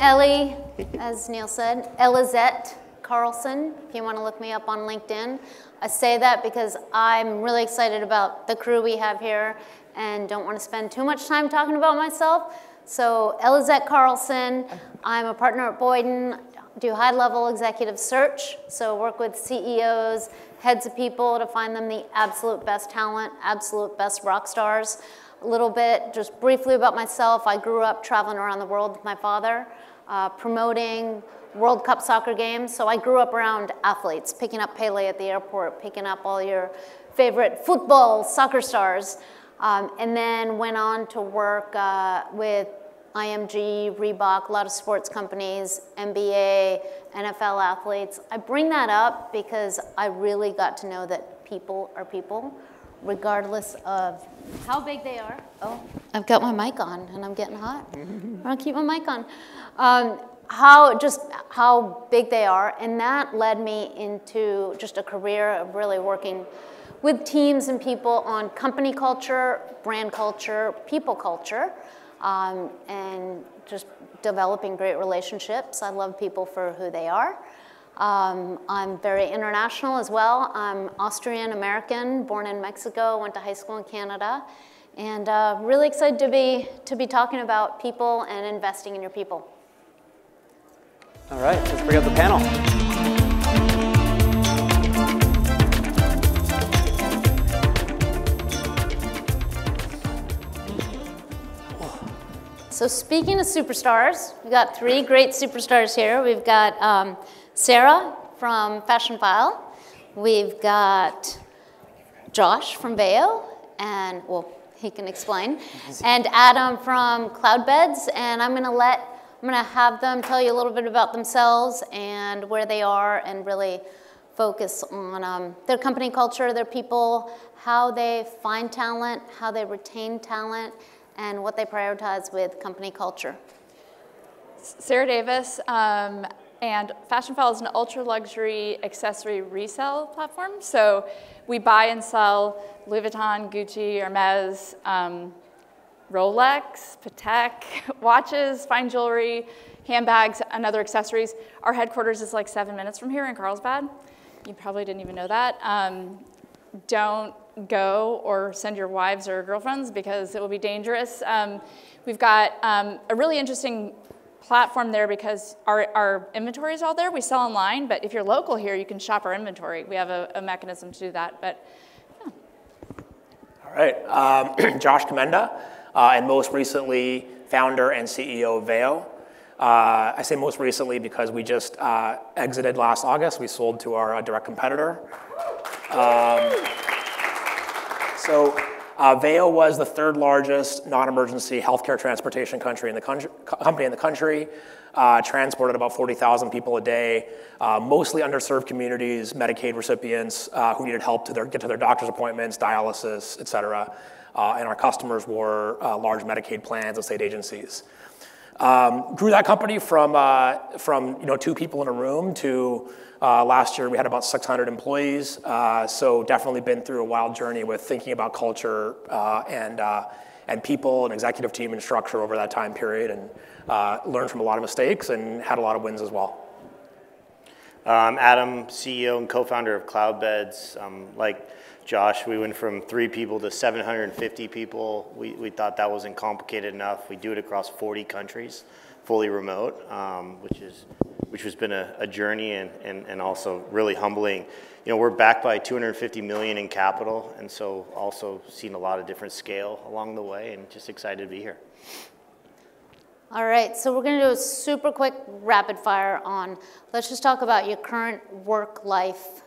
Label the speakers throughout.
Speaker 1: Ellie, as Neil said, Elizette Carlson, if you want to look me up on LinkedIn. I say that because I'm really excited about the crew we have here and don't want to spend too much time talking about myself. So Elizette Carlson, I'm a partner at Boyden, do high-level executive search, so work with CEOs, heads of people to find them the absolute best talent, absolute best rock stars. A little bit, just briefly about myself, I grew up traveling around the world with my father, promoting World Cup soccer games. So I grew up around athletes, picking up Pele at the airport, picking up all your favorite football, soccer stars, and then went on to work with IMG, Reebok, a lot of sports companies, NBA, NFL athletes. I bring that up because I really got to know that people are people, regardless of how big they are. Oh, I've got my mic on and I'm getting hot. I'll keep my mic on. How big they are, and that led me into just a career of really working with teams and people on company culture, brand culture, people culture, and just developing great relationships. I love people for who they are. I'm very international as well. I'm Austrian-American, born in Mexico, went to high school in Canada, and really excited to be talking about people and investing in your people.
Speaker 2: All right, let's bring up the panel.
Speaker 1: So speaking of superstars, we've got three great superstars here. We've got Sarah from Fashionphile. We've got Josh from Veyo, and well, he can explain, and Adam from Cloudbeds, and I'm gonna have them tell you a little bit about themselves and where they are and really focus on their company culture, their people, how they find talent, how they retain talent, and what they prioritize with company culture.
Speaker 3: Sarah Davis, and Fashionphile is an ultra-luxury accessory resale platform. So we buy and sell Louis Vuitton, Gucci, Hermes, Rolex, Patek, watches, fine jewelry, handbags, and other accessories. Our headquarters is like 7 minutes from here in Carlsbad. You probably didn't even know that. Don't go or send your wives or girlfriends because it will be dangerous. We've got a really interesting platform there because our inventory is all there. We sell online, but if you're local here, you can shop our inventory. We have a mechanism to do that, but yeah.
Speaker 4: All right, Josh Komenda, and most recently, founder and CEO of Veyo. I say most recently because we just exited last August. We sold to our direct competitor. Veyo was the third largest non-emergency healthcare transportation company in the country. Transported about 40,000 people a day, mostly underserved communities, Medicaid recipients who needed help to get to their doctor's appointments, dialysis, et cetera. And our customers were large Medicaid plans and state agencies. Grew that company from 2 people in a room to last year we had about 600 employees. So definitely been through a wild journey with thinking about culture and people and executive team and structure over that time period, and learned from a lot of mistakes and had a lot of wins as well.
Speaker 5: Adam, CEO and co-founder of Cloudbeds. Like Josh, we went from 3 people to 750 people. We thought that wasn't complicated enough. We do it across 40 countries, fully remote, which has been a journey and also really humbling. You know, we're backed by $250 million in capital, and so also seen a lot of different scale along the way, and just excited to be here.
Speaker 1: All right, so we're gonna do a super quick rapid fire on, let's just talk about your current work-life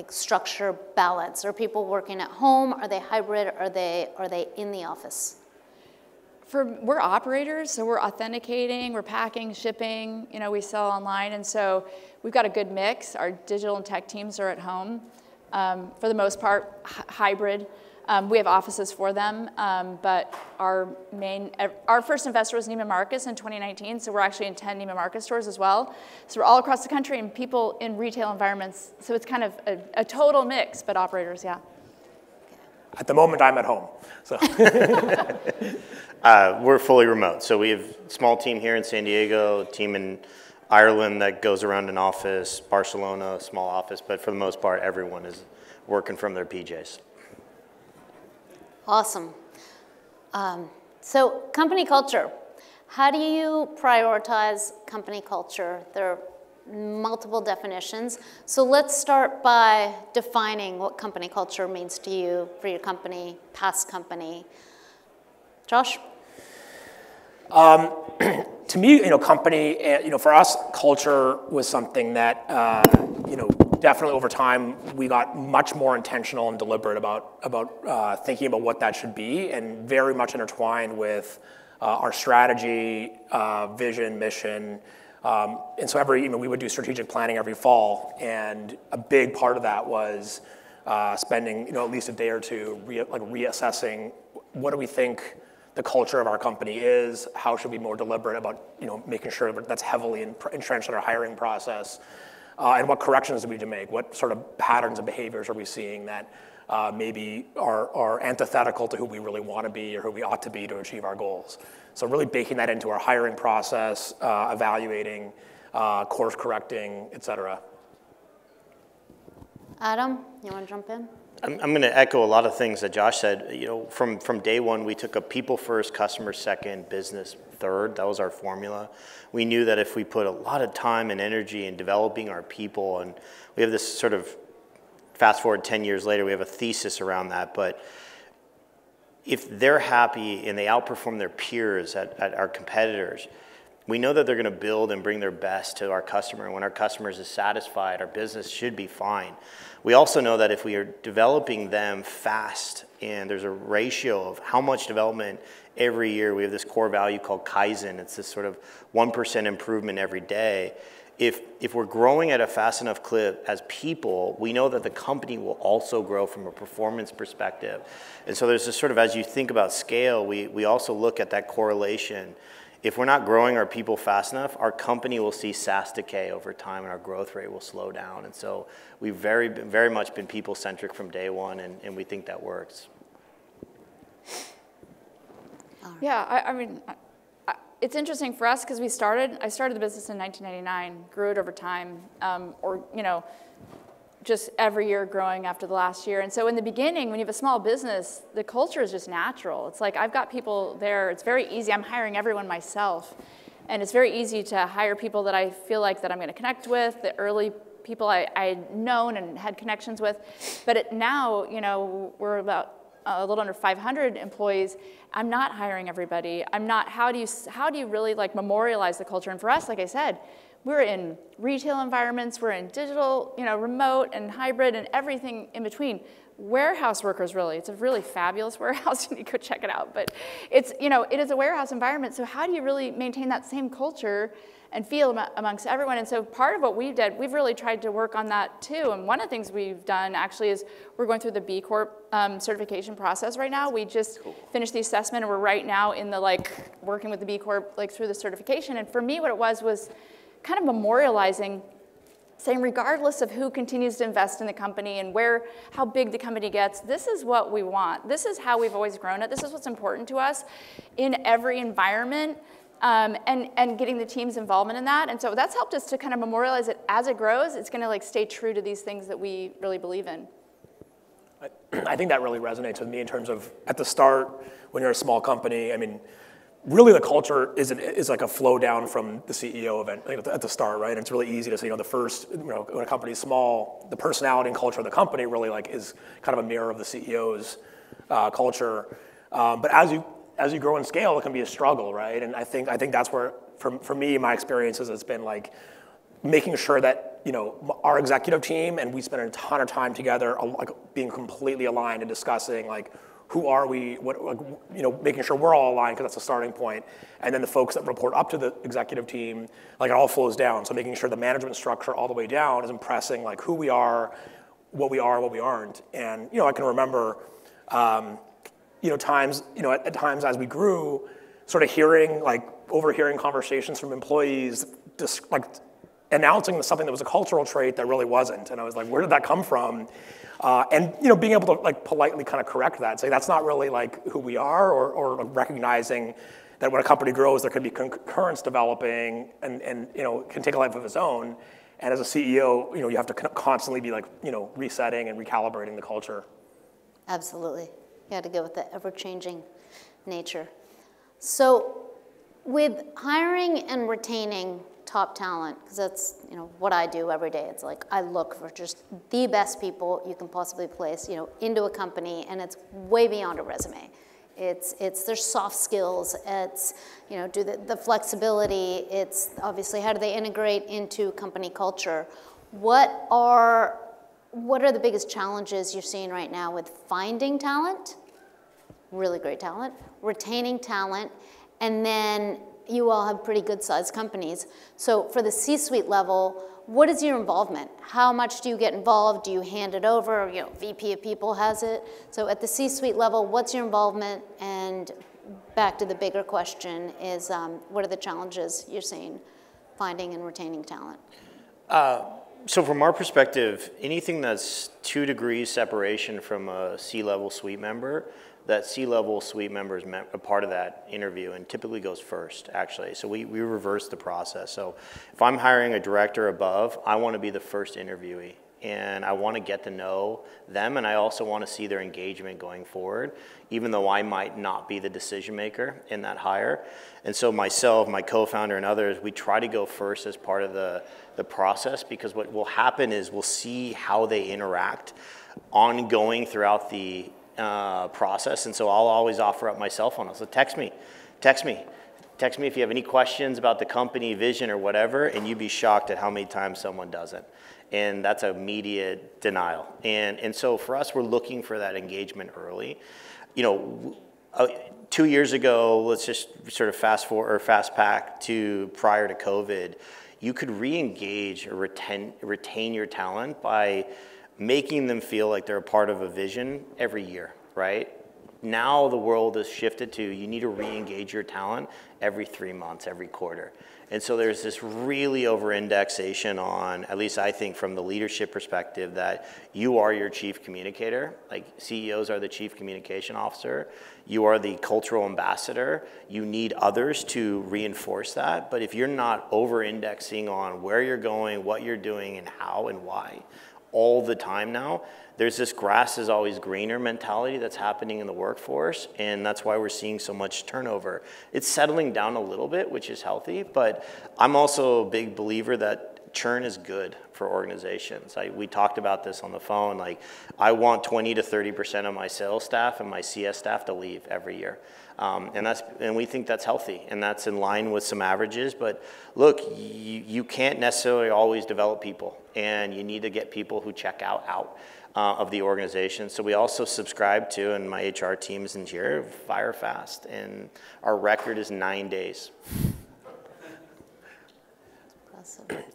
Speaker 1: structure balance. Are people working at home? Are they hybrid? Are they in the office?
Speaker 3: We're operators, so we're authenticating, we're packing, shipping, we sell online, and so we've got a good mix. Our digital and tech teams are at home. For the most part, hybrid. We have offices for them, but our first investor was Neiman Marcus in 2019, so we're actually in 10 Neiman Marcus stores as well. So we're all across the country and people in retail environments, so it's kind of a total mix, but operators, yeah.
Speaker 4: At the moment, I'm at home. So,
Speaker 5: We're fully remote. So we have a small team here in San Diego, a team in Ireland that goes around an office, Barcelona, small office, but for the most part, everyone is working from their PJs.
Speaker 1: Awesome. So company culture. How do you prioritize company culture? There are multiple definitions. So let's start by defining what company culture means to you for your company, past company. Josh?
Speaker 4: To me, company, for us, culture was something that, definitely over time, we got much more intentional and deliberate about thinking about what that should be, and very much intertwined with our strategy, vision, mission. And so we would do strategic planning every fall, and a big part of that was spending, at least a day or two reassessing what do we think the culture of our company is, how should we be more deliberate about, making sure that that's heavily entrenched in our hiring process, and what corrections do we need to make, what sort of patterns and behaviors are we seeing that maybe are antithetical to who we really want to be or who we ought to be to achieve our goals. So really baking that into our hiring process, evaluating, course correcting, et cetera.
Speaker 1: Adam, you want to jump in?
Speaker 5: I'm going to echo a lot of things that Josh said. From day one, we took a people first, customer second, business third. That was our formula. We knew that if we put a lot of time and energy in developing our people, and we have this sort of, fast forward 10 years later, we have a thesis around that, but if they're happy and they outperform their peers at our competitors, we know that they're going to build and bring their best to our customer. And when our customers is satisfied, our business should be fine. We also know that if we are developing them fast, and there's a ratio of how much development every year, we have this core value called Kaizen. It's this sort of 1% improvement every day. If we're growing at a fast enough clip as people, we know that the company will also grow from a performance perspective. And so there's this sort of, as you think about scale, we also look at that correlation. If we're not growing our people fast enough, our company will see SaaS decay over time and our growth rate will slow down. And so we've very much been people-centric from day one, and we think that works.
Speaker 3: Yeah, I mean, it's interesting for us because I started the business in 1999, grew it over time, just every year growing after the last year. And so in the beginning, when you have a small business, the culture is just natural. It's like I've got people there. It's very easy. I'm hiring everyone myself. And it's very easy to hire people that I feel like that I'm going to connect with, the early people I'd known and had connections with. But now, we're about a little under 500 employees. I'm not hiring everybody. How do you really memorialize the culture? And for us, like I said, we're in retail environments, we're in digital, remote and hybrid and everything in between. Warehouse workers, really, it's a really fabulous warehouse. You need to go check it out. But it is a warehouse environment. So how do you really maintain that same culture and feel amongst everyone? And so part of what we've really tried to work on that too. And one of the things we've done actually is we're going through the B Corp certification process right now. We just finished the assessment, and we're right now in the working with the B Corp through the certification. And for me, what it was kind of memorializing, saying regardless of who continues to invest in the company and how big the company gets, this is what we want. This is how we've always grown it. This is what's important to us in every environment, and getting the team's involvement in that. And so that's helped us to kind of memorialize it as it grows. It's going to stay true to these things that we really believe in.
Speaker 4: I think that really resonates with me in terms of at the start, when you're a small company, I mean, really the culture is like a flow down from the CEO event at the start, right? And it's really easy to say, the first, when a company's small, the personality and culture of the company really is kind of a mirror of the CEO's culture. But as you grow and scale, it can be a struggle, right? And I think that's where, for me, my experiences, it's been making sure that our executive team and we spend a ton of time together, being completely aligned and discussing who are we, making sure we're all aligned because that's the starting point. And then the folks that report up to the executive team, it all flows down. So making sure the management structure all the way down is impressing who we are, what we aren't. And, I can remember, times, at times as we grew, sort of overhearing conversations from employees, just announcing something that was a cultural trait that really wasn't. And I was like, where did that come from? And being able to like politely kind of correct that, say that's not really like who we are, or recognizing that when a company grows, there can be concurrence developing, and can take a life of its own. And as a CEO, you have to constantly be like resetting and recalibrating the culture.
Speaker 1: Absolutely, you got to go with the ever-changing nature. So, with hiring and retaining top talent, because that's what I do every day. It's like I look for just the best people you can possibly place into a company, and it's way beyond a resume. It's their soft skills. It's the flexibility. It's obviously how do they integrate into company culture. What are the biggest challenges you're seeing right now with finding talent, really great talent, retaining talent, and then you all have pretty good sized companies. So for the C-suite level, what is your involvement? How much do you get involved? Do you hand it over? VP of people has it. So at the C-suite level, what's your involvement? And back to the bigger question is, what are the challenges you're seeing finding and retaining talent?
Speaker 5: So from our perspective, anything that's 2 degrees separation from a C-level suite member, that C-level suite member is a part of that interview and typically goes first, actually. So we reverse the process. So if I'm hiring a director above, I want to be the first interviewee. And I want to get to know them, and I also want to see their engagement going forward, even though I might not be the decision maker in that hire. And so myself, my co-founder, and others, we try to go first as part of the process, because what will happen is we'll see how they interact ongoing throughout the process. And so I'll always offer up my cell phone. I'll say, text me if you have any questions about the company vision or whatever, and you'd be shocked at how many times someone doesn't. And that's immediate denial. And so for us, we're looking for that engagement early. 2 years ago, let's just sort of fast back to prior to COVID, you could re-engage or retain your talent by making them feel like they're a part of a vision every year, right? Now the world has shifted to you need to re-engage your talent every 3 months, every quarter. And so there's this really over-indexation on, at least I think from the leadership perspective, that you are your chief communicator. Like CEOs are the chief communication officer. You are the cultural ambassador. You need others to reinforce that. But if you're not over-indexing on where you're going, what you're doing, and how and why, all the time now, there's this grass is always greener mentality that's happening in the workforce, and that's why we're seeing so much turnover. It's settling down a little bit, which is healthy, but I'm also a big believer that churn is good for organizations. We talked about this on the phone. Like, I want 20 to 30% of my sales staff and my CS staff to leave every year. And we think that's healthy, and that's in line with some averages. But look, you can't necessarily always develop people, and you need to get people who check out of the organization. So we also subscribe to, and my HR team is in here, fire fast, and our record is 9 days.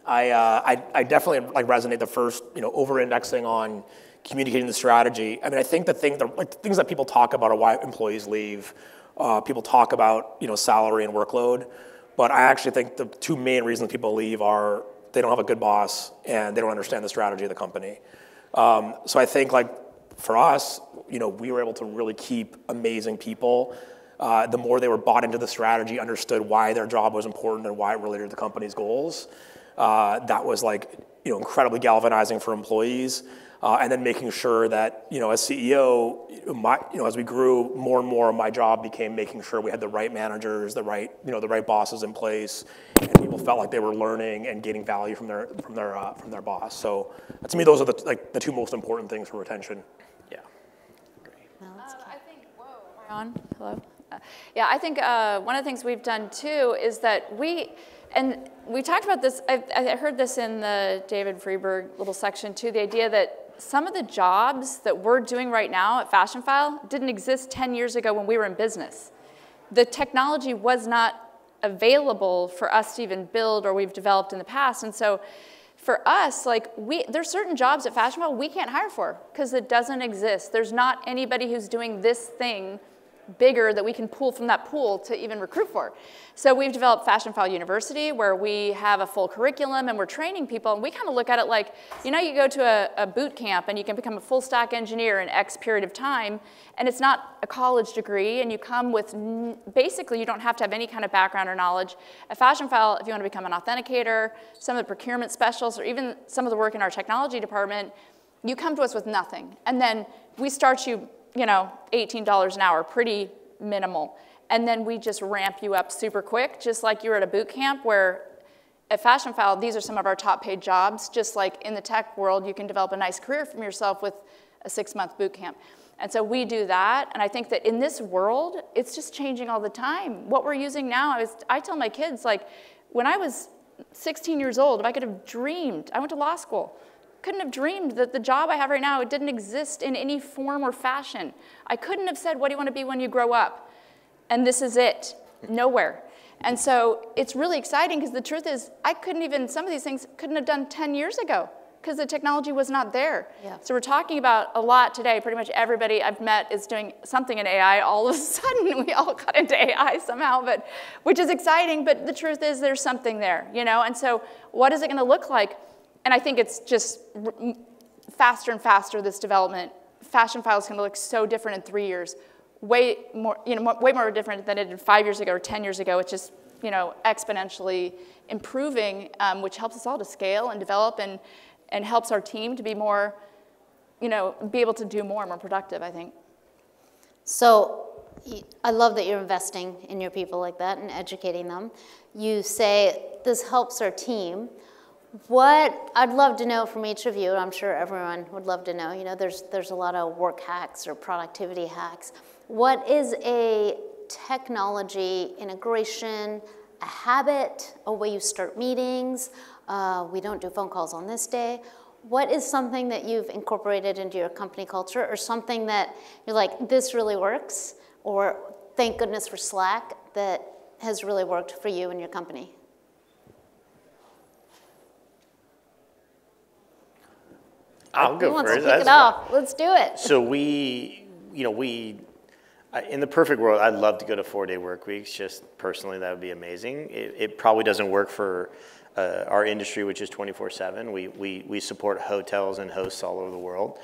Speaker 4: I definitely resonate the first, over-indexing on communicating the strategy. I mean, I think the things that people talk about are why employees leave. People talk about, salary and workload, but I actually think the 2 main reasons people leave are they don't have a good boss and they don't understand the strategy of the company. So I think for us, we were able to really keep amazing people. The more they were bought into the strategy, understood why their job was important and why it related to the company's goals, that was incredibly galvanizing for employees. And then making sure that, as CEO, as we grew more and more, my job became making sure we had the right managers, the right bosses in place, and people felt like they were learning and gaining value from their boss. So to me, those are the 2 most important things for retention. Yeah.
Speaker 3: Great. I think. Whoa. Am I on? Hello. I think one of the things we've done too is that we talked about this. I heard this in the David Freeberg little section too. The idea that some of the jobs that we're doing right now at Fashionphile didn't exist 10 years ago when we were in business. The technology was not available for us to even build or we've developed in the past. And so for us, there's certain jobs at Fashionphile we can't hire for because it doesn't exist. There's not anybody who's doing this thing bigger that we can pull from that pool to even recruit for. So we've developed Fashionphile University, where we have a full curriculum and we're training people, and we kind of look at it like, you know, you go to a boot camp and you can become a full stack engineer in X period of time, and it's not a college degree, and you come with, basically you don't have to have any kind of background or knowledge. At Fashionphile, if you want to become an authenticator, some of the procurement specialists, or even some of the work in our technology department, you come to us with nothing. And then we start you, you know, $18 an hour, pretty minimal. And then we just ramp you up super quick, just like you're at a boot camp, where at Fashionphile, these are some of our top paid jobs. Just like in the tech world, you can develop a nice career from yourself with a 6-month boot camp. And so we do that, and I think that in this world, it's just changing all the time. What we're using now, I tell my kids, like, when I was 16 years old, if I could have dreamed, I went to law school, couldn't have dreamed that the job I have right now, it didn't exist in any form or fashion. I couldn't have said, what do you want to be when you grow up? And this is it, nowhere. And so it's really exciting, because the truth is, I couldn't even, some of these things couldn't have done 10 years ago, because the technology was not there.
Speaker 1: Yeah.
Speaker 3: So we're talking about a lot today. Pretty much everybody I've met is doing something in AI. All of a sudden, we all got into AI somehow, which is exciting, but the truth is there's something there, you know? And so what is it gonna look like? And I think it's just faster and faster, this development. Fashionphile is gonna look so different in 3 years. Way more different than it did 5 years ago or 10 years ago. It's just, you know, exponentially improving, which helps us all to scale and develop, and helps our team to be more, you know, be able to do more and more productive, I think.
Speaker 1: So I love that you're investing in your people like that and educating them. You say this helps our team. What I'd love to know from each of you, I'm sure everyone would love to know, you know, there's a lot of work hacks or productivity hacks. What is a technology integration, a habit, a way you start meetings? We don't do phone calls on this day. What is something that you've incorporated into your company culture, or something that you're like, this really works, or thank goodness for Slack, that has really worked for you and your company?
Speaker 5: I'll go
Speaker 1: Who wants
Speaker 5: first.
Speaker 1: to kick it off? Let's do it.
Speaker 5: So in the perfect world, I'd love to go to 4-day work weeks. Just personally, that would be amazing. It probably doesn't work for our industry, which is 24/7. We support hotels and hosts all over the world.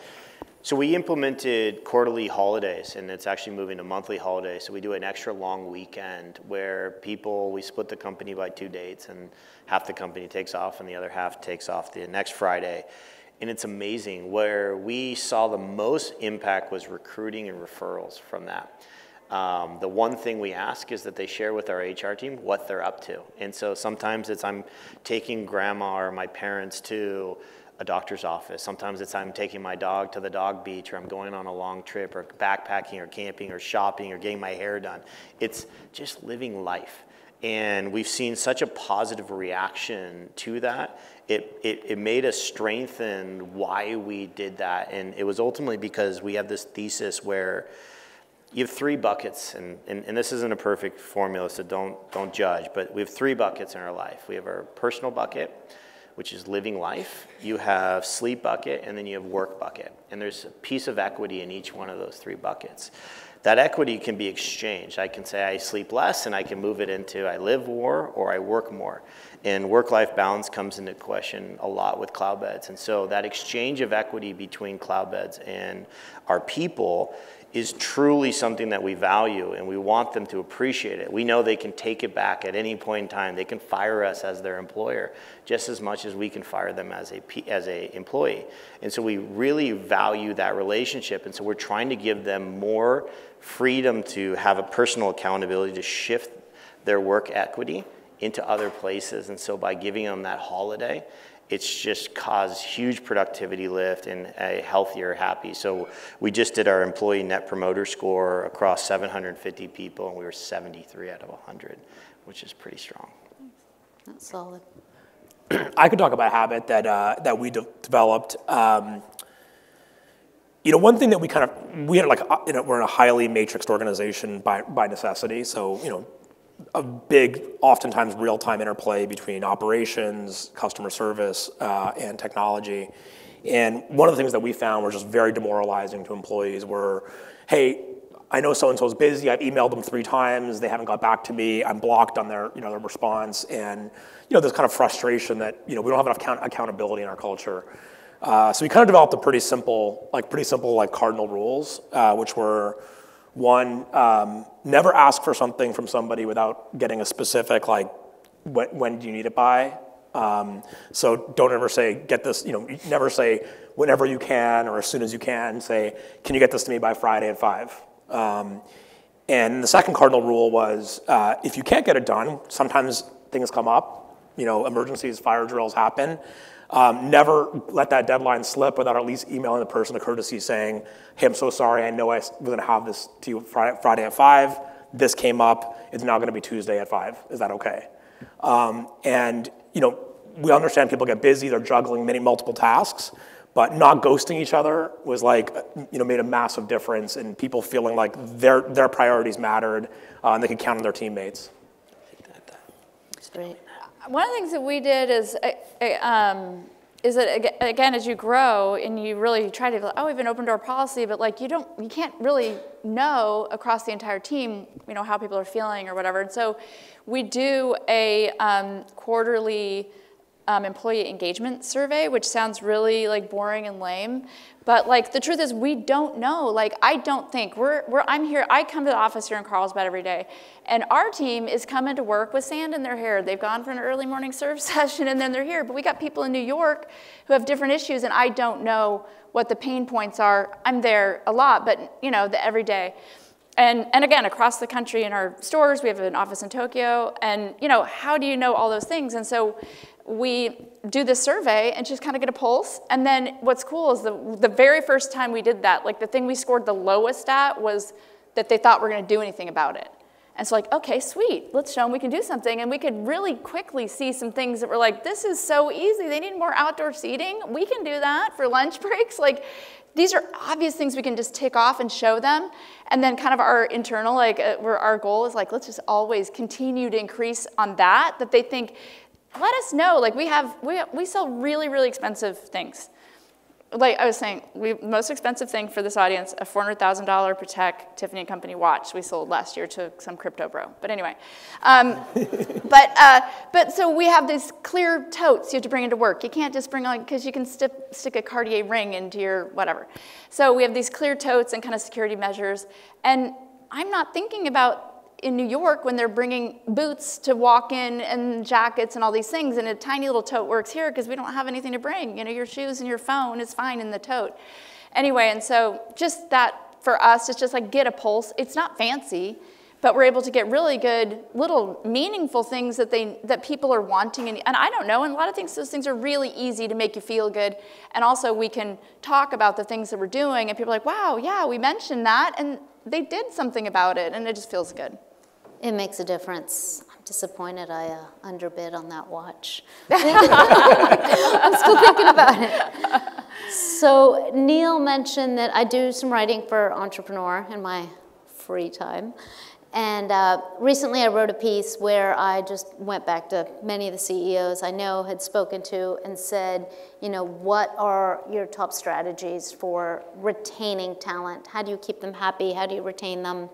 Speaker 5: So we implemented quarterly holidays, and it's actually moving to monthly holidays. So we do an extra long weekend where we split the company by 2 dates, and half the company takes off and the other half takes off the next Friday. And it's amazing. Where we saw the most impact was recruiting and referrals from that. The one thing we ask is that they share with our HR team what they're up to. And so sometimes it's I'm taking grandma or my parents to a doctor's office. Sometimes it's I'm taking my dog to the dog beach, or I'm going on a long trip, or backpacking, or camping, or shopping, or getting my hair done. It's just living life. And we've seen such a positive reaction to that. It made us strengthen why we did that. And it was ultimately because we have this thesis where you have 3 buckets, and this isn't a perfect formula, so don't judge, but we have 3 buckets in our life. We have our personal bucket, which is living life. You have sleep bucket, and then you have work bucket. And there's a piece of equity in each one of those 3 buckets. That equity can be exchanged. I can say I sleep less, and I can move it into I live more or I work more. And work-life balance comes into question a lot with Cloudbeds. And so that exchange of equity between Cloudbeds and our people is truly something that we value, and we want them to appreciate it. We know they can take it back at any point in time. They can fire us as their employer just as much as we can fire them as a employee. And so we really value that relationship. And so we're trying to give them more freedom to have a personal accountability to shift their work equity into other places. And so by giving them that holiday, it's just caused huge productivity lift and a healthier, happy. So we just did our employee net promoter score across 750 people, and we were 73 out of 100, which is pretty strong.
Speaker 1: That's solid.
Speaker 4: I could talk about a habit that we developed. One thing that we're in a highly matrixed organization by necessity. So, a big, oftentimes real-time interplay between operations, customer service, and technology. And one of the things that we found was just very demoralizing to employees were, hey, I know so-and-so's busy, I've emailed them 3 times, they haven't got back to me, I'm blocked on their, their response, and, there's kind of frustration that, we don't have enough accountability in our culture. So we kind of developed a pretty simple cardinal rules, which were, 1, never ask for something from somebody without getting a specific, when do you need it by? So don't ever say, get this, never say whenever you can or as soon as you can. Say, can you get this to me by Friday at 5? And the second cardinal rule was, if you can't get it done, sometimes things come up, emergencies, fire drills happen. Never let that deadline slip without at least emailing the person a courtesy saying, hey, I'm so sorry, I know I was gonna have this to you Friday at 5. This came up, it's now gonna be Tuesday at 5. Is that okay? And we understand people get busy, they're juggling multiple tasks, but not ghosting each other was made a massive difference in people feeling like their priorities mattered and they could count on their teammates.
Speaker 1: That's great.
Speaker 3: One of the things that we did is that, again, as you grow and you really try to, we have an open door policy, but you can't really know across the entire team, how people are feeling or whatever. And so we do a quarterly employee engagement survey, which sounds really boring and lame. But the truth is we don't know. I don't think I'm here, I come to the office here in Carlsbad every day, and our team is coming to work with sand in their hair. They've gone for an early morning serve session and then they're here. But we got people in New York who have different issues, and I don't know what the pain points are. I'm there a lot, but every day. And again, across the country in our stores, we have an office in Tokyo, and how do you know all those things? And so we do this survey and just kind of get a pulse. And then what's cool is the very first time we did that, the thing we scored the lowest at was that they thought we're going to do anything about it. And so okay, sweet, let's show them we can do something. And we could really quickly see some things that were this is so easy. They need more outdoor seating. We can do that for lunch breaks. These are obvious things we can just tick off and show them. And then kind of our internal, where our goal is let's just always continue to increase on that they think, let us know. We sell really, really expensive things. I was saying, most expensive thing for this audience, a $400,000 Patek Tiffany & Company watch we sold last year to some crypto bro. But anyway, but so we have these clear totes you have to bring into work. You can't just bring because you can stick a Cartier ring into your whatever. So we have these clear totes and kind of security measures. And I'm not thinking about in New York when they're bringing boots to walk in and jackets and all these things, and a tiny little tote works here because we don't have anything to bring. Your shoes and your phone is fine in the tote. Anyway, and so just that for us, it's just get a pulse. It's not fancy, but we're able to get really good little meaningful things that people are wanting. And I don't know, and a lot of things, those things are really easy to make you feel good. And also we can talk about the things that we're doing, and people are wow, yeah, we mentioned that, and they did something about it, and it just feels good.
Speaker 1: It makes a difference. I'm disappointed I underbid on that watch. I'm still thinking about it. So Neil mentioned that I do some writing for Entrepreneur in my free time. And recently I wrote a piece where I just went back to many of the CEOs I know had spoken to and said, what are your top strategies for retaining talent? How do you keep them happy? How do you retain them?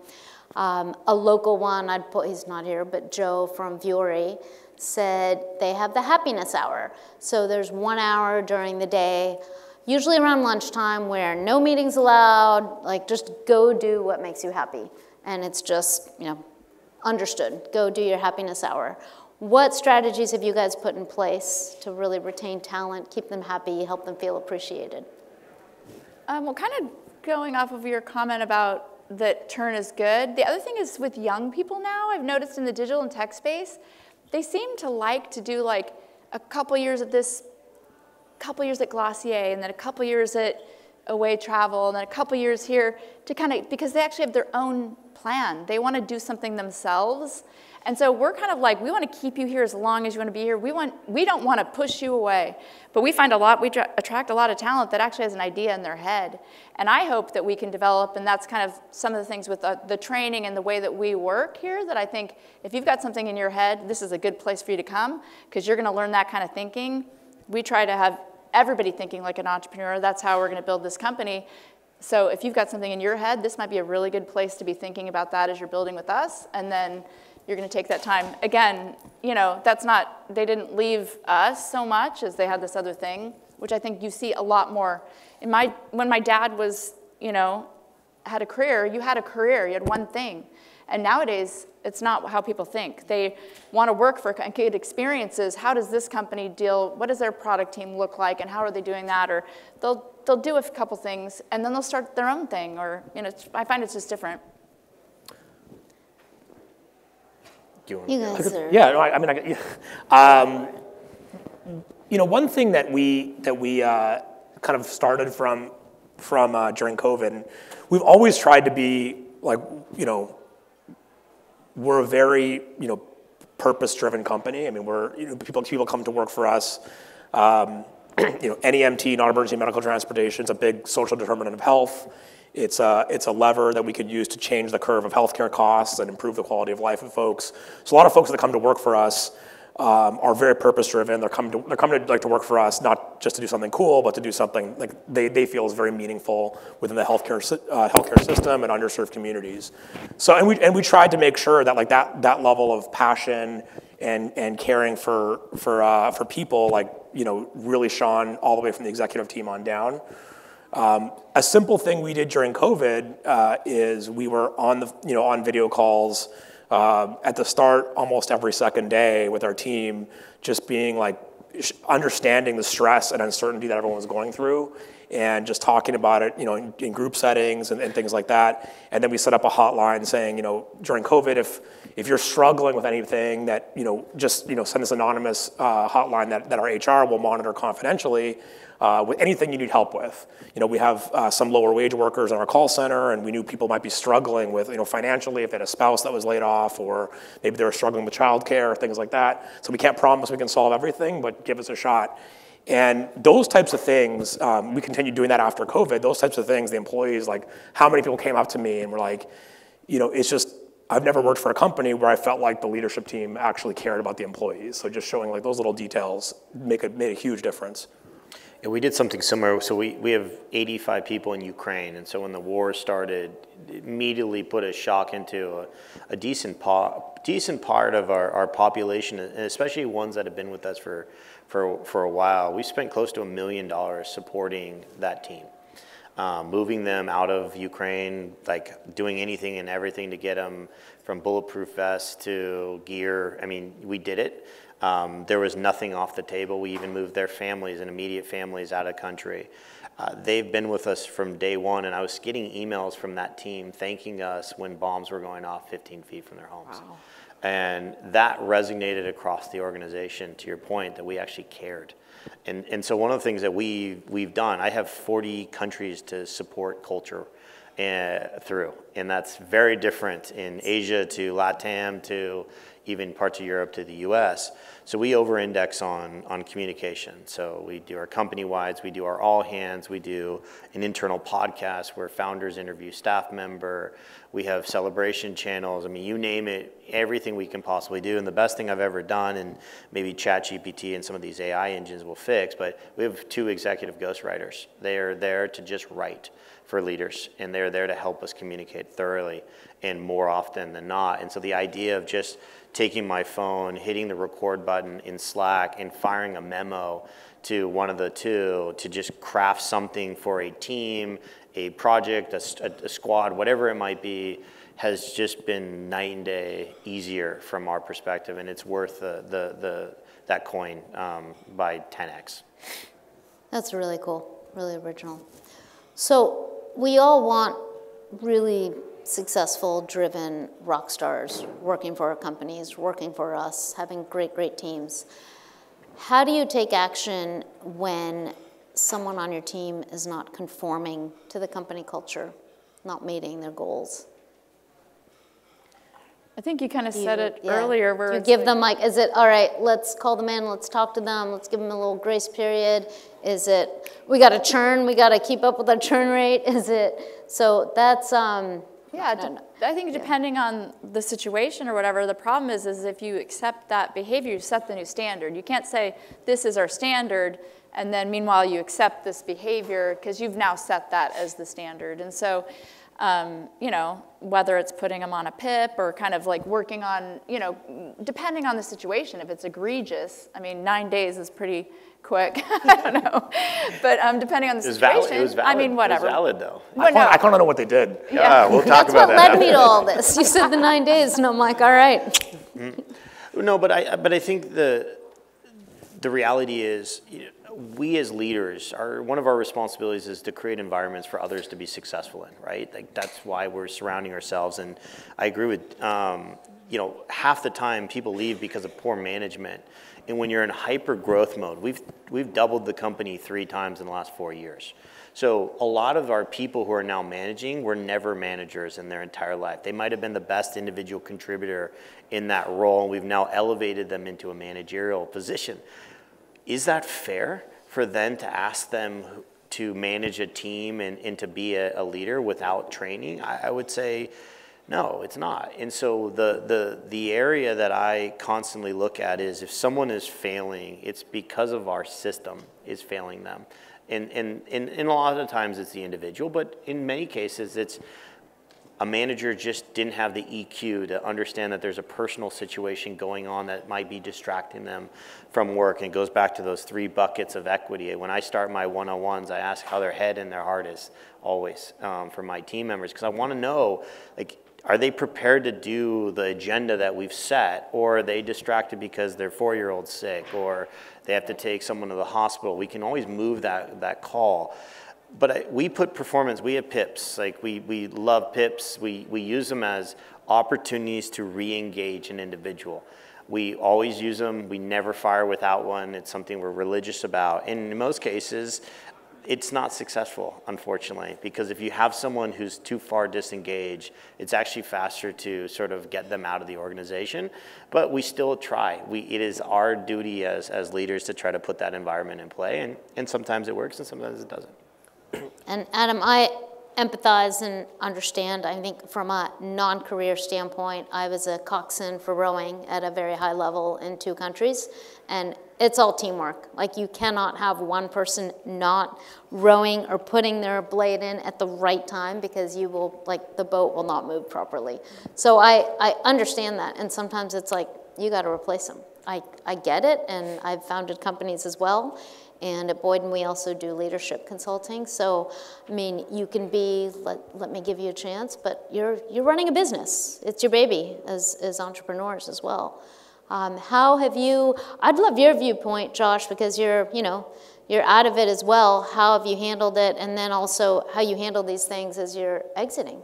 Speaker 1: A local one, he's not here, but Joe from Vuori said they have the happiness hour. So there's 1 hour during the day, usually around lunchtime, where no meetings allowed, just go do what makes you happy. And it's just, understood. Go do your happiness hour. What strategies have you guys put in place to really retain talent, keep them happy, help them feel appreciated?
Speaker 3: Well, kind of going off of your comment about that turn is good. The other thing is with young people now, I've noticed in the digital and tech space, they seem to like to do a couple years at this, couple years at Glossier, and then a couple years at Away Travel, and then a couple years here to because they actually have their own plan. They want to do something themselves. And so we're kind of we want to keep you here as long as you want to be here. We don't want to push you away. But we find we attract a lot of talent that actually has an idea in their head. And I hope that we can develop, and that's kind of some of the things with the training and the way that we work here, that I think if you've got something in your head, this is a good place for you to come, because you're going to learn that kind of thinking. We try to have everybody thinking like an entrepreneur. That's how we're going to build this company. So if you've got something in your head, this might be a really good place to be thinking about that as you're building with us, and then you're going to take that time. Again, you know, that's not, they didn't leave us so much as they had this other thing, which I think you see a lot more. When my dad was, you know, had a career, you had a career, you had one thing. And nowadays, it's not how people think. They want to work for and get experiences. How does this company deal? What does their product team look like, and how are they doing that? Or they'll do a couple things, and then they'll start their own thing. Or, you know, I find it's just different.
Speaker 1: You guys are.
Speaker 4: Yeah, no, I mean, you know, one thing that we kind of started from during COVID, we've always tried to be like, you know, we're a very, you know, purpose-driven company. I mean, people come to work for us. You know, NEMT, non-emergency medical transportation, is a big social determinant of health. It's a lever that we could use to change the curve of healthcare costs and improve the quality of life of folks. So a lot of folks that come to work for us are very purpose-driven. They're coming to like to work for us not just to do something cool, but to do something like they feel is very meaningful within the healthcare system and underserved communities. So and we tried to make sure that like that level of passion and caring for people, like, you know, really shone all the way from the executive team on down. A simple thing we did during COVID is we were on video calls at the start almost every second day with our team, just being like understanding the stress and uncertainty that everyone was going through, and just talking about it, you know, in group settings and things like that. And then we set up a hotline saying, you know, during COVID, if you're struggling with anything, that, you know, just, you know, send this anonymous hotline that our HR will monitor confidentially. With anything you need help with. You know, we have some lower wage workers in our call center, and we knew people might be struggling with, you know, financially, if they had a spouse that was laid off, or maybe they were struggling with childcare or things like that. So we can't promise we can solve everything, but give us a shot. And those types of things, we continued doing that after COVID. Those types of things, the employees, like, how many people came up to me and were like, you know, it's just, I've never worked for a company where I felt like the leadership team actually cared about the employees. So just showing like those little details made a huge difference.
Speaker 5: Yeah, we did something similar. So we have 85 people in Ukraine, and so when the war started, it immediately put a shock into a decent part of our population, and especially ones that have been with us for a while. We spent close to $1 million supporting that team, moving them out of Ukraine, like doing anything and everything to get them from bulletproof vests to gear. I mean, we did it. There was nothing off the table. We even moved their families and immediate families out of country. They've been with us from day one, and I was getting emails from that team thanking us when bombs were going off 15 feet from their homes. Wow. And that resonated across the organization, to your point, that we actually cared. And so one of the things that we've done, I have 40 countries to support culture through, and that's very different in Asia to LATAM to even parts of Europe to the US. So we over-index on communication. So we do our company-wides, we do our all hands, we do an internal podcast where founders interview staff member, we have celebration channels. I mean, you name it, everything we can possibly do. And the best thing I've ever done, and maybe ChatGPT and some of these AI engines will fix, but we have 2 executive ghostwriters. They are there to just write for leaders, and they're there to help us communicate thoroughly and more often than not. And so the idea of just taking my phone, hitting the record button in Slack, and firing a memo to one of the 2 to just craft something for a team, a project, a squad, whatever it might be, has just been night and day easier from our perspective, and it's worth that coin by 10x.
Speaker 1: That's really cool, really original. So we all want really successful, driven rock stars working for our companies, working for us, having great teams. How do you take action when someone on your team is not conforming to the company culture, not meeting their goals?
Speaker 3: I think you kind of said it earlier. Where
Speaker 1: you give them like, is it, all right, let's call them in, let's talk to them, let's give them a little grace period. Is it, we got to churn, we got to keep up with our churn rate? Is it, so that's,
Speaker 3: yeah, I think depending on the situation or whatever, the problem is if you accept that behavior, you set the new standard. You can't say, this is our standard, And then meanwhile, you accept this behavior because you've now set that as the standard. And so, you know, whether it's putting them on a PIP or kind of like working on, you know, depending on the situation, if it's egregious, I mean, 9 days is pretty quick. I don't know. But depending on the situation,
Speaker 5: it was valid.
Speaker 3: I mean, whatever.
Speaker 5: It was valid, though.
Speaker 3: But
Speaker 4: I kind of know what they did.
Speaker 5: Yeah, we'll talk
Speaker 1: That's
Speaker 5: about
Speaker 1: what
Speaker 5: that.
Speaker 1: led me to all this. You said the 9 days, and I'm like, all right.
Speaker 5: No, but I think the reality is, you know, we as leaders, one of our responsibilities is to create environments for others to be successful in, right? Like that's why we're surrounding ourselves. And I agree with, you know, half the time people leave because of poor management. And when you're in hyper growth mode, we've doubled the company 3 times in the last 4 years. So a lot of our people who are now managing were never managers in their entire life. They might have been the best individual contributor in that role, and we've now elevated them into a managerial position. Is that fair for them to ask them to manage a team and to be a leader without training? I would say, no, it's not. And so the area that I constantly look at is if someone is failing, it's because of our system is failing them. And a lot of the times it's the individual, but in many cases it's a manager just didn't have the EQ to understand that there's a personal situation going on that might be distracting them from work. And it goes back to those 3 buckets of equity. When I start my one-on-ones, I ask how their head and their heart is always for my team members, because I want to know, like, are they prepared to do the agenda that we've set, or are they distracted because their 4-year-old's sick, or they have to take someone to the hospital? We can always move that call. But we put performance, we have PIPs, like we love PIPs. We use them as opportunities to re-engage an individual. We always use them, we never fire without one. It's something we're religious about. And in most cases, it's not successful, unfortunately, because if you have someone who's too far disengaged, it's actually faster to sort of get them out of the organization. But we still try. It is our duty as leaders to try to put that environment in play, and sometimes it works and sometimes it doesn't.
Speaker 1: And Adam, I empathize and understand. I think from a non-career standpoint, I was a coxswain for rowing at a very high level in 2 countries, and it's all teamwork. Like, you cannot have one person not rowing or putting their blade in at the right time, because you will, like, the boat will not move properly. So I understand that, and sometimes it's like, you got to replace them. I get it, and I've founded companies as well. And at Boyden, we also do leadership consulting. So, I mean, you can be, let me give you a chance, but you're running a business. It's your baby as entrepreneurs as well. How have you, I'd love your viewpoint, Josh, because you're out of it as well. How have you handled it? And then also how you handle these things as you're exiting.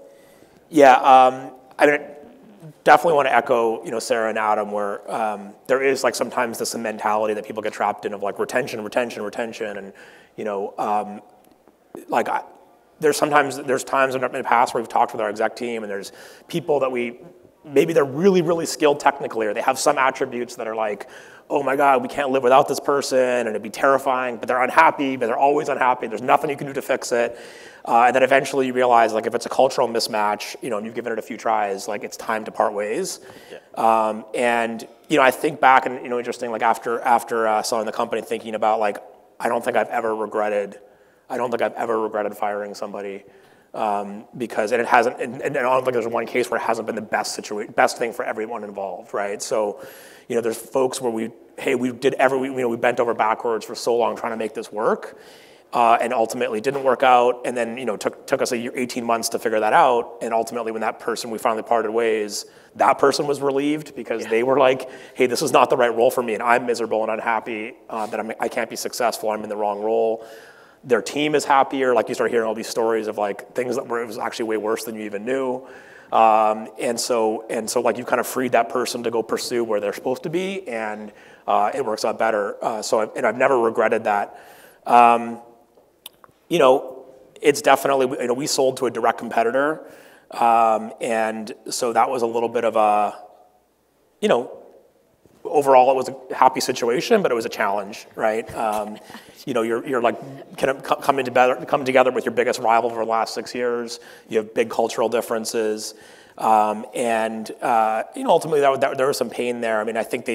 Speaker 4: Yeah, I mean, definitely want to echo, Sarah and Adam, where there is like sometimes this mentality that people get trapped in of like retention, and there's times in the past where we've talked with our exec team, and there's people that maybe they're really, really skilled technically, or they have some attributes that are like, oh my God, we can't live without this person, and it'd be terrifying, but they're unhappy, but they're always unhappy. There's nothing you can do to fix it. And then eventually you realize, like, if it's a cultural mismatch, and you've given it a few tries, like, it's time to part ways. Yeah. And I think back, and interesting, like after selling the company, thinking about like, I don't think I've ever regretted firing somebody, because it hasn't, and I don't think there's one case where it hasn't been the best thing for everyone involved, right? So, there's folks where we bent over backwards for so long trying to make this work. And ultimately didn't work out, and then took us 18 months to figure that out, and ultimately when we finally parted ways, that person was relieved, because they were like, hey, this is not the right role for me, and I'm miserable and unhappy that I can't be successful, I'm in the wrong role. Their team is happier, like you start hearing all these stories of like things it was actually way worse than you even knew. And so like you kind of freed that person to go pursue where they're supposed to be, and it works out better. I've never regretted that. It's definitely, we sold to a direct competitor, and so that was a little bit of a, overall it was a happy situation, but it was a challenge, right? You're like kind of come together with your biggest rival for the last 6 years. You have big cultural differences, and ultimately there was some pain there. I mean, I think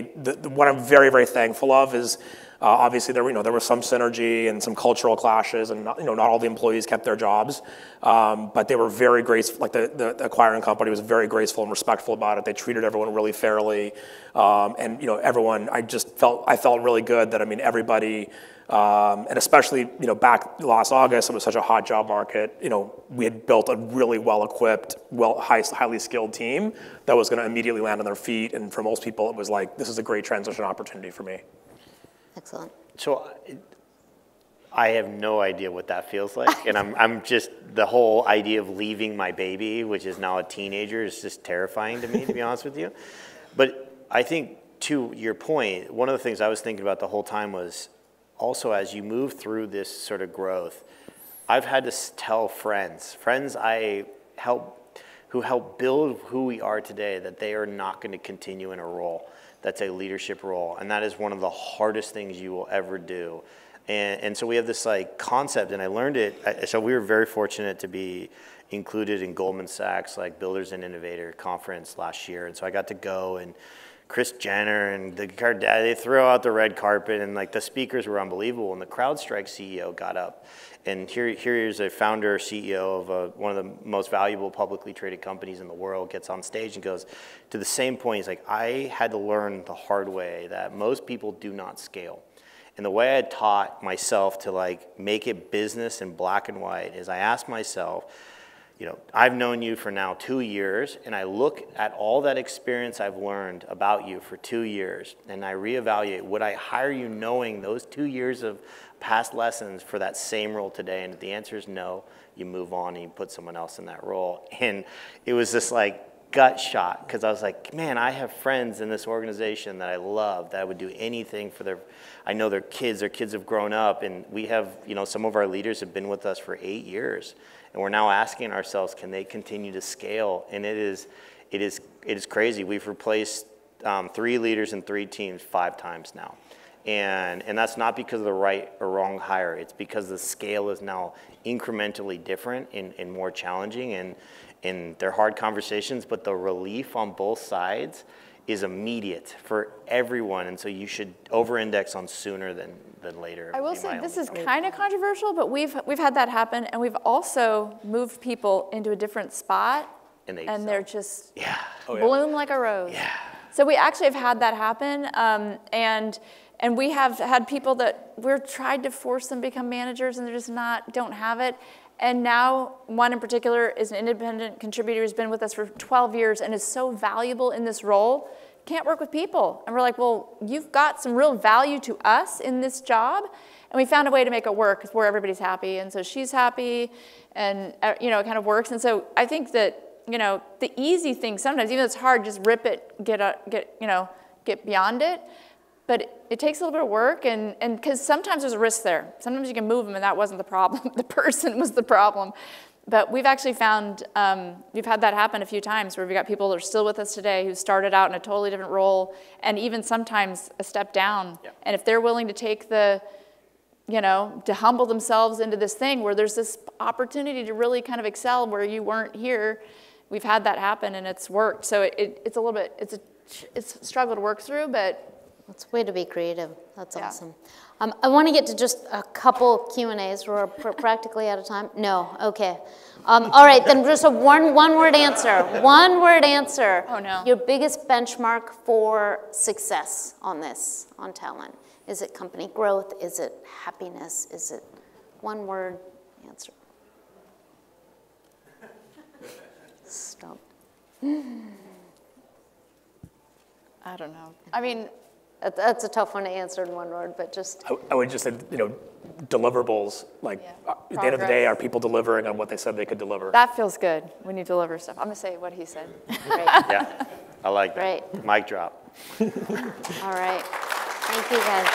Speaker 4: what I'm very, very thankful of is Obviously, there was some synergy and some cultural clashes, and not all the employees kept their jobs, but they were very graceful. Like the acquiring company was very graceful and respectful about it. They treated everyone really fairly, and everyone. I felt really good that everybody. And especially, back last August, it was such a hot job market. We had built a really well-equipped, highly skilled team that was going to immediately land on their feet. And for most people, it was like, this is a great transition opportunity for me.
Speaker 1: Excellent.
Speaker 5: So I have no idea what that feels like. And I'm just, the whole idea of leaving my baby, which is now a teenager, is just terrifying to me, to be honest with you. But I think, to your point, one of the things I was thinking about the whole time was, also, as you move through this sort of growth, I've had to tell friends who help build who we are today, that they are not going to continue in a role that's a leadership role, and that is one of the hardest things you will ever do. And so we have this concept, and I learned it. So we were very fortunate to be included in Goldman Sachs Builders and Innovator conference last year, and so I got to go, and Kris Jenner and they throw out the red carpet, and the speakers were unbelievable. And the CrowdStrike CEO got up, and here's a founder CEO of one of the most valuable publicly traded companies in the world, gets on stage and goes to the same point. He's like, I had to learn the hard way that most people do not scale. And the way I taught myself to make it business in black and white is I asked myself, I've known you for now 2 years, and I look at all that experience I've learned about you for 2 years, and I reevaluate, would I hire you knowing those 2 years of past lessons for that same role today? And if the answer is no, you move on and you put someone else in that role. And it was this gut shot, because I was like, man, I have friends in this organization that I love, that I would do anything for I know their kids have grown up, and we have, some of our leaders have been with us for 8 years. And we're now asking ourselves, can they continue to scale? And it is crazy. We've replaced 3 leaders in 3 teams 5 times now. And that's not because of the right or wrong hire. It's because the scale is now incrementally different and more challenging. And they're hard conversations, but the relief on both sides is immediate for everyone. And so you should over-index on sooner than later.
Speaker 3: I will say this is kind of controversial, but we've had that happen, and we've also moved people into a different spot, and they're just bloom like a rose. Yeah. So we actually have had that happen, and we have had people that we've tried to force them to become managers, and they're just don't have it. And now one in particular is an independent contributor who's been with us for 12 years and is so valuable in this role, can't work with people. And we're like, well, you've got some real value to us in this job. And we found a way to make it work where everybody's happy. And so she's happy, and it kind of works. And so I think that, the easy thing sometimes, even though it's hard, just rip it, get beyond it. But it takes a little bit of work, and because sometimes there's a risk there. Sometimes you can move them, and that wasn't the problem. The person was the problem. But we've actually found, we've had that happen a few times, where we've got people that are still with us today who started out in a totally different role, and even sometimes a step down. Yeah. And if they're willing to take to humble themselves into this thing where there's this opportunity to really kind of excel where you weren't here, we've had that happen, and it's worked. So it's a little bit, it's a struggle to work through, but
Speaker 1: it's a way to be creative. That's awesome. I want to get to just a couple Q&As. We're practically out of time. No, okay. All right, then just a one-word answer. One-word answer.
Speaker 3: Oh, no.
Speaker 1: Your biggest benchmark for success on talent. Is it company growth? Is it happiness? Is it one-word answer? Stop.
Speaker 3: I don't know. I mean,
Speaker 1: that's a tough one to answer in one word, but just.
Speaker 4: I would just say, deliverables. At the end of the day, are people delivering on what they said they could deliver?
Speaker 3: That feels good when you deliver stuff. I'm going to say what he said.
Speaker 1: Great.
Speaker 5: Yeah, I like that.
Speaker 1: Great.
Speaker 5: Mic drop.
Speaker 1: All right. Thank you, guys.